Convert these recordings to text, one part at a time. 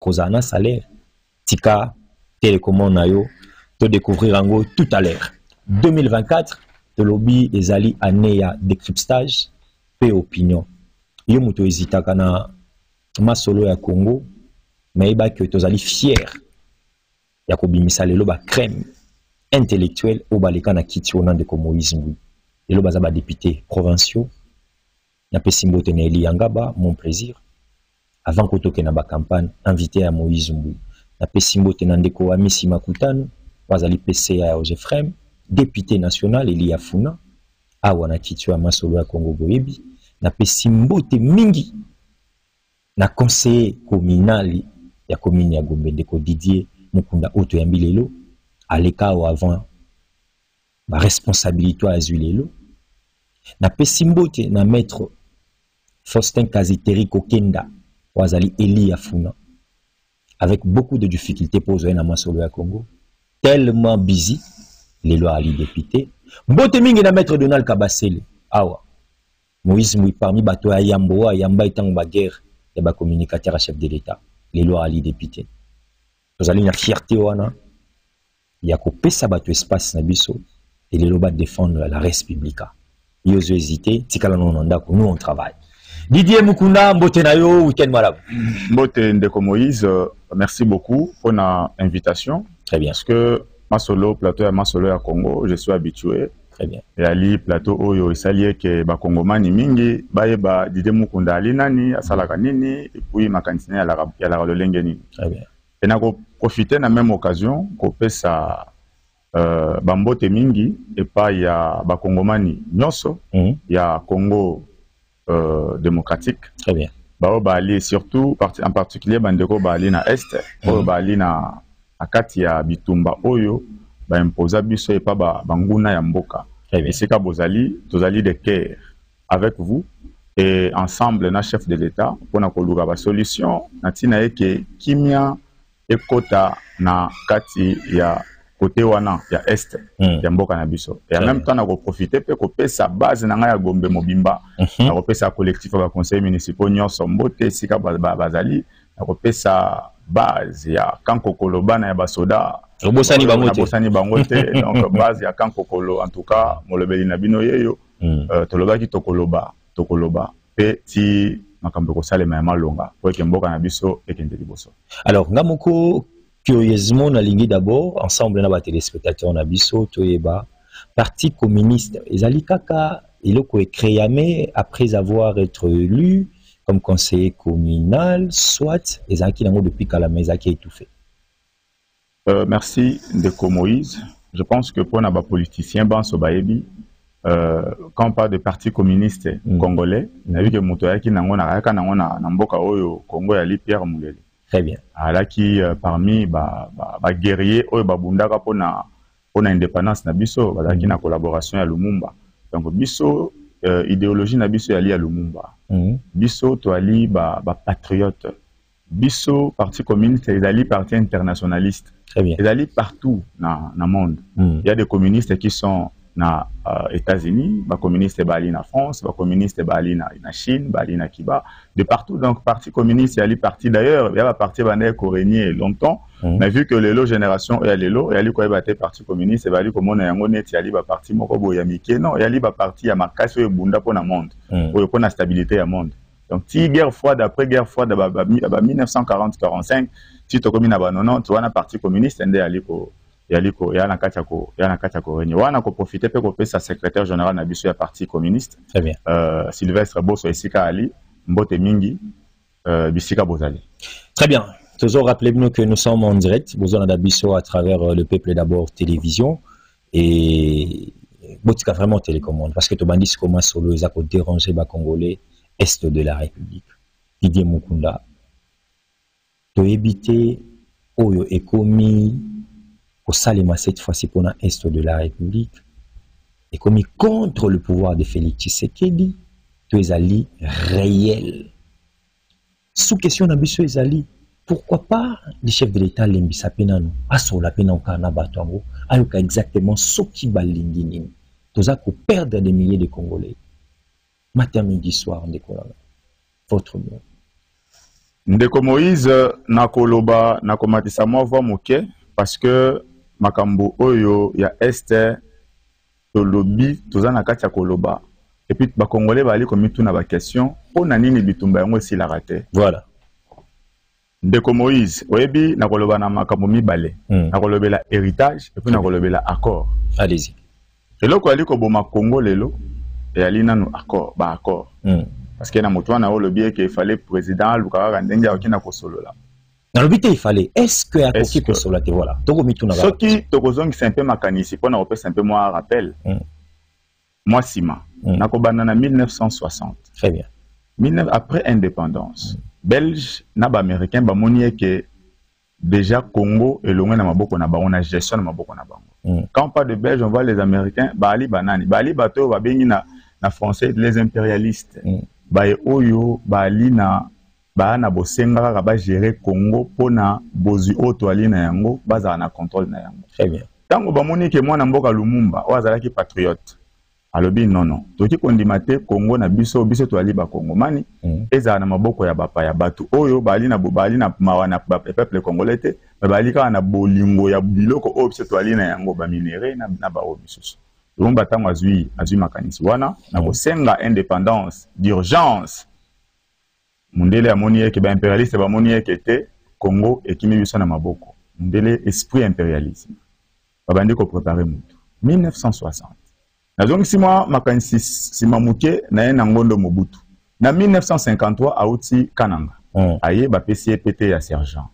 Kozana salaire. Tika, télécommande nayo, te découvrir en gros tout à l'heure. 2024, le lobby est allé année ya décryptage, paix opinion. Yo muto hésita kana ma solo ya Congo, mais iba que tozali fier. Ya kobimisa lelo ba crème intellectuelle au baleka na kiti au nom de Moïse Mbui. Lelo baza ba député provinciaux. Na pe simbo teneli yangaba mon plaisir. Avant que toke na ba campagne invité à Moïse Mbui. Na pe simbo tenandeko Amisi Makutano, wazali PCA ya Ojefrem, député national Elia Funa, awa na kiti wa masolo ya Congo Boyebi, na pe simbo te mingi na conseiller communal ya commune ya Gombe ndeko Didier Mukunda Oto ya Mbilelo, aleka ou avant ma responsabilité à Zulelo, na pe simbo te na maître Faustin Kaziteri Kokenda, wazali Elia Funa, avec beaucoup de difficultés pour jouer dans Masolo ya Congo, tellement busy, les lois ali député. Mbote mingi na maître Donald Kabasele, awa. Moïse Moui parmi bato ya Yamboa, Yamba itang ba guerre, et ba communicateur à chef de l'État, les lois ali député. Nous allons une fierté wana, ya ko pesa bato espace na biso, et les lois défendre la République. Yozo hésité, tikala nonanda ko nous on travaille. Didier Mukunda, mbote na yo, week-end malab. Mbote Ndeko Moïse, merci beaucoup pour l'invitation. Très bien. Parce que Masolo, plateau à Masolo à Congo, je suis habitué. Très bien. Et Ali, plateau Oyo, Isalié, que Bakongomani Mingi, Baeba, Didier Mukunda, Alinani, Asalakanini, et puis ma cantine à la Rolengeni. Très bien. Et n'a profité de la même occasion, qu'on peut ça, Bambote Mingi, et pas il y a Bakongomani Nyoso, il y a Congo démocratique. Très bien. Bali surtout en particulier bandeko bali na est bali na akati ya bitumba oyo ba imposa biso et pas banguna ya mboka. Et c'est ka bozali tozali de cœur avec vous et ensemble na chef de l'État pour na koluka ba solution na tina eke kimia ekota na kati ya côté wana ya est ya mboka na biso et en même temps na ko profiter pe ko pesa base na nga ya Gombe Mobimba na ko pesa collectif ba conseil municipal nyonso mbote sika bazali na ko pesa base ya Kankokolo bana ya basoda bosani bangote donc base ya Kankokolo en tout cas molobeli na bino yeyo tolobaki tokoloba pe ti makambo ko salema ya malonga po ke mboka na biso ekende liboso. Alors ngamoko curieusement, on a ligné d'abord, ensemble, on a téléspectateurs, on a biso, toyeba, parti communiste. Et Zali Kaka, il a créé après avoir été élu comme conseiller communal, soit, et Zaki Nango depuis Kalama, Zaki a étouffé. Merci, Ndeko Moïse. Je pense que pour les politiciens, quand on parle de parti communiste congolais, on a vu que Motoyaki Nango Namboka Oyo, Congo, Yali Pierre Moulele. Très bien. Alors qui parmi les guerriers babundaka pour indépendance na biso bazaki na collaboration ya Lumumba. Donc biso idéologie na biso yali ya Lumumba. Biso to ali ba patriote. Biso parti communiste ezali parti internationaliste. Très bien. Ezali partout na monde. Il y a des communistes qui sont na États-Unis, ba communiste bali na France, ba communiste bali na Chine, bali na Kiba, de partout. Donc parti communiste y a parti d'ailleurs, il y a parti bané ko régner longtemps, mais vu que les génération et les quoi batté parti communiste et bali comme on yango net y a ba parti moko boya mike non, y a ba parti ya makasi e bunda pour na monde, pour na stabilité ya monde. Donc si guerre froide après guerre froide ba 1940-45, si to comme na ba 90, tu vois na parti communiste ndé ali ko yaliko yana kachako renye wana ko profiter pe ko pesa secrétaire général na biso ya parti communiste. Très bien. Sylvestre Bosso Esika Ali Mbote Mingi bisika bozali. Très bien. Toujours rappelez-nous que nous sommes en direct Bozona d'Abisso à travers le Peuple d'abord télévision et Botika vraiment télécommande parce que to bandis comment solo ils a ko déranger ba congolais est de la République. Didier Mukunda to éviter oyo ekomi au Salema cette fois-ci pour l'Est de la République et commis contre le pouvoir de Félix Tshisekedi, tu es allé réel. Sous question d'ambition Ezali, pourquoi pas les chefs de l'État l'embissa penano, aso la pena au Kanaba Tango, ayoka exactement ce qui balingini, tous à perdre des milliers de Congolais. Matin, midi, soir, en décollant. Votre mot. Ndeko Moïse nakoloba nakomatisa moi voix moke parce que makambo oyo ya este tolobi toza na kati ya koloba et puis ba congolais bali komituna ba question pona nini bitumba yango si la raté. Voilà. Ndeko Moïse oyebi nakoloba na makambo mibale nakolobela héritage et puis nakolobela accord. Allez-y. Eloko ali ko boma Congo lelo et ali nanu accord ba accord. Parce que na moto wana olobi que il fallait président Lukaka ndenge akina ko solola. Dans le but il fallait est-ce que à côté ko solola te voilà. Toko mituna ba. Ce qui tokozongi c'est un peu makanisi pona on peut un peu moi rappel. Moi Sima nakobana na 1960. Très bien. Après indépendance. Belge na ba américain ba moni que déjà Congo et l'ongé na maboko na ba on a gestion na maboko na bango. Quand on parle de Belge on voit les américains bali banani bali bato ba bengi na français les impérialistes. Baye oyo bali na ba na bosenga ka ba gérer Congo pona bozu oto ali na yango baza na contrôle na yango. Très bien. Tango ba moni que mwana mboka Lumumba o azalaki patriote. Alobi non toki kondimate Congo na biso to ali ba Congo mani eza na maboko ya bapa ya batu oyo bali na mawana peuple congolais te bali ka na bolingo ya biloko o biso to ali na yango ba minéraux na ba obisusu Lumumba tango azui makanisi wana na bosenga indépendance d'urgence mundele amoni ke ba impérialiste ba moni ke te Congo ekimi biso na maboko mundele esprit impérialisme babandi ko préparer mutu 1960 nazongi sima makanisi sima muke na ye na ngondo Mobutu na 1953 auti Kananga aye ba PC PT ya sergent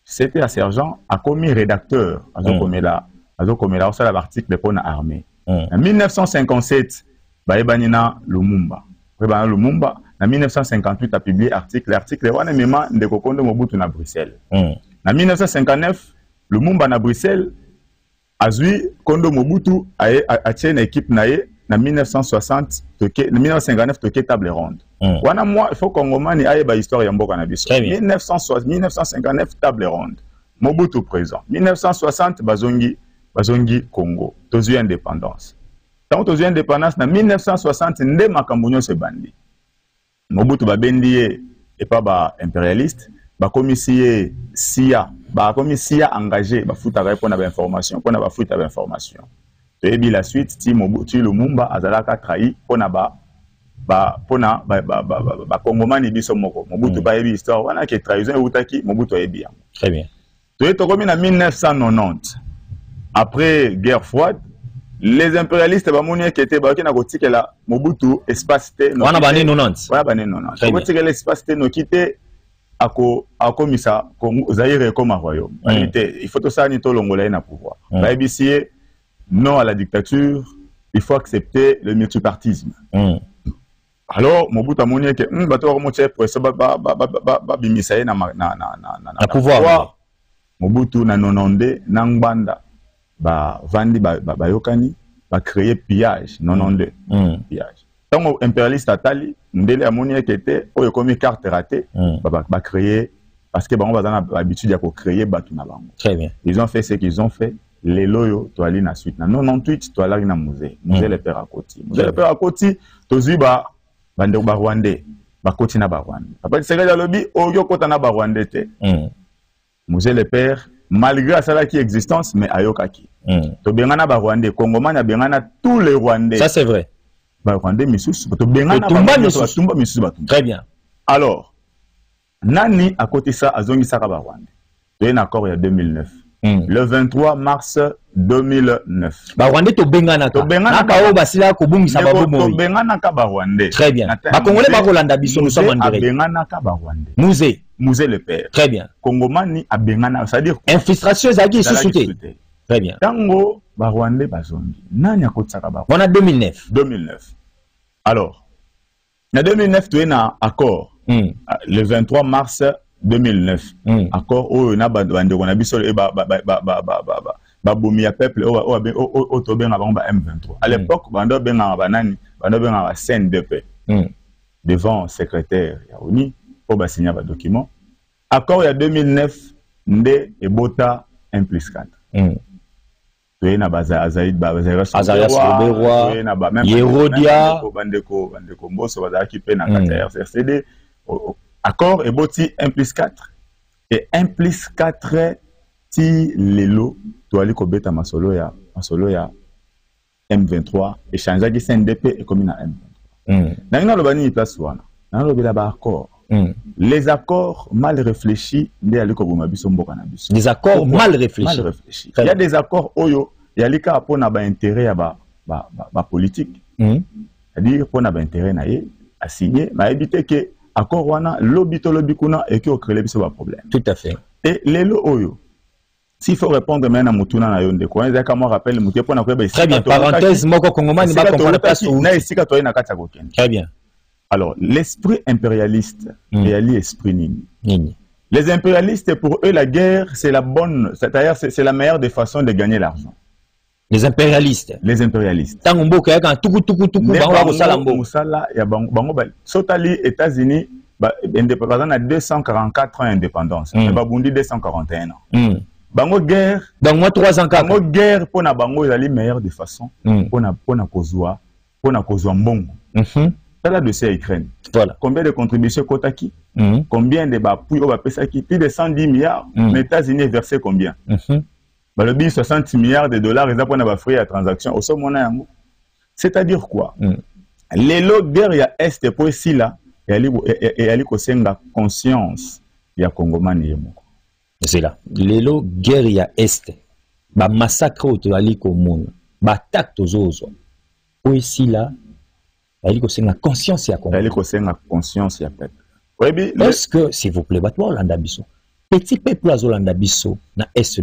c'était ya sergent a commis rédacteur azokomela au sala l'article pour na armée en 1957 ba ebanina Lumumba na 1958 a publié l'article wana mema ndeko kondo Mobutu na Bruxelles na 1959 Lumumba na Bruxelles azui kondo Mobutu a tient une équipe naie na 1960 1959 toke table ronde wana moi il faut kongomani aye ba histoire ya mboka na biso 1959 table ronde Mobutu présent 1960 bazongi Congo tozui indépendance tant tozui indépendance na 1960 nde makambo nyonso bandi Mobutu babendi ye et pas ba impérialiste ba commissaire SIA ba commissaire engagé ba futa pour na ba information pour na ba futa ba information et puis la suite ti Mobutu Lumumba azalaka trahi pour na ba Congomani biso moko Mobutu ba yebi histoire wana ke trahison utaki Mobutu yebi. Très bien. To tokomi na 1990 après guerre froide les impérialistes ba moni qui étaient ba kina kotikela Mobutu espace te wana ba 90 wana ba 90 kotikela espace te no kité ako misa Zaïre comme un royaume. Il faut tout ça ni tout l'ongolais na pouvoir. Baïbisier non à la dictature, il faut accepter le multipartisme. Alors Mobutu amoni que bato remonter pour ça ba bimisaye na pouvoir. Mobutu na 92 na Ngbanda ba vandi ba yokani ba créer pillage 92 pillage. Tant impérialiste atali ndele amoni ekete oyo komi carte ratée ba créer parce que on va l'habitude de créer batu na bango. Très bien. Ils ont fait ce qu'ils ont fait les loyo to ali na suite na 98 to ali na musée le père à côté le père à côté tozui ba bande ba rwandais ba côté na ba rwandais après c'est que lobby oyo kota na ba rwandais te musée le père malgré ça qui existence mais ayokaki to bengana ba rwandais congomani a bengana tous les rwandais. Ça c'est vrai. Ba rwandais misusu to bengana ba misusu ba. Très bien. Alors nani à côté ça azongi saka ba rwandais to un accord il y a 2009 le 23 mars 2009 ba rwandais to bengana ka o basila ko bungisa ba bomo to bengana ka ba rwandais. Très bien. Ba congolais ba kolanda biso nous sommes en direct. Bengana ka ba rwandais musée le père. Très bien. Congomani a bengana c'est-à-dire infiltration zaki sous-souté. Très bien. Tango ba rwandais bazongi nani akotsaka ba on a 2009 alors en 2009 tu es na accord le 23 mars 2009 accord o na bande on a biso e ba bomi ya peuple o to benga ba M23 à l'époque bando benga banani bando benga ba CNDP devant secrétaire ya ONU pour ba signer ba document accord ya 2009 nde ebota 1+4 tu na baza Azaïd Azarias Roberoi tu na ba même Yerodia bandeko mboso baza ki pe na kata RCD accord et boti 1+4 et 1+4 ti lelo to ali ko beta masolo ya M23 et changer qui CNDP et comme na M23 na lo bani place wana na lo bila ba accord les accords mal réfléchis ndé ali ko boma biso mboka na biso des accords mal réfléchis il y a des accords oyo ya lika pona ba intérêt ya ba politique c'est-à-dire pona ba intérêt na ye a signé mais éviter que accord wana lobby kuna et que au créer biso ba problème tout à fait et lelo oyo s'il faut répondre maintenant à Moutouna na yonde quoi est-ce que moi rappelle Moutouna pour na quoi très bien parenthèse moko kongomani ba comprendre place où na esika to na kata kokende très bien alors l'esprit impérialiste et ali esprit nini les impérialistes pour eux la guerre c'est la bonne c'est-à-dire c'est la meilleure des façons de gagner l'argent les impérialistes tango mboka yaka tuku bango ko sala mbo musala ya bango ba sotali États-Unis ba indépendance na 244 ans indépendance mais ba bundi 241 ans bango guerre donc moi 304 bango guerre pona bango ezali meilleure des façons pona kozwa mbongo ça de ces Ukraine voilà combien de contributions kotaki combien de bapui au bapesaki plus de 110 milliards les États-Unis versé combien bah le 60 milliards de dollars ils apprennent à faire la transaction au sommet yango c'est-à-dire quoi les lots guerre ya est pour ici là et ali ko senga conscience ya congomani yemoko c'est là les lots guerre ya est ba massacre au ali ko mona ba attaque tozozo pour ici là ali ko senga conscience ya congomani ali ko senga conscience ya peuple est-ce que s'il vous plaît batwa Olanda biso petit peuple azolanda biso na est